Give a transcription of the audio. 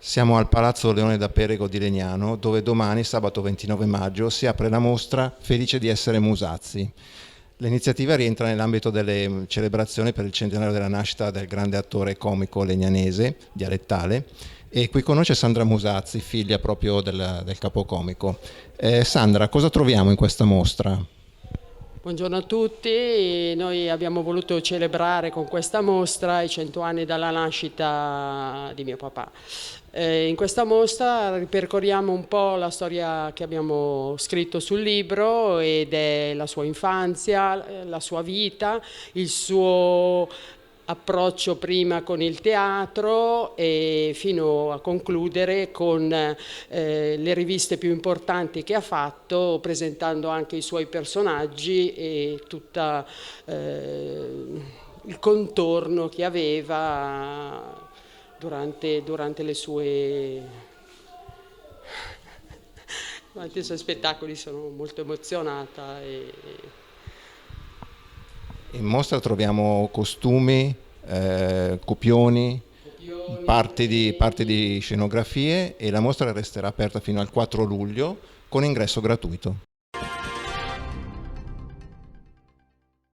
Siamo al Palazzo Leone da Perego di Legnano, dove domani, sabato 29 maggio, si apre la mostra Felice di essere Musazzi. L'iniziativa rientra nell'ambito delle celebrazioni per il centenario della nascita del grande attore comico legnanese, dialettale, e qui conosce Sandra Musazzi, figlia proprio del capocomico. Sandra, cosa troviamo in questa mostra? Buongiorno a tutti, noi abbiamo voluto celebrare con questa mostra i 100 anni dalla nascita di mio papà. In questa mostra ripercorriamo un po' la storia che abbiamo scritto sul libro ed è la sua infanzia, la sua vita, il suo approccio prima con il teatro e fino a concludere con le riviste più importanti che ha fatto, presentando anche i suoi personaggi e tutto il contorno che aveva durante durante i suoi spettacoli. Sono molto emozionata. In mostra troviamo costumi, copioni, parti di scenografie, e la mostra resterà aperta fino al 4 luglio con ingresso gratuito.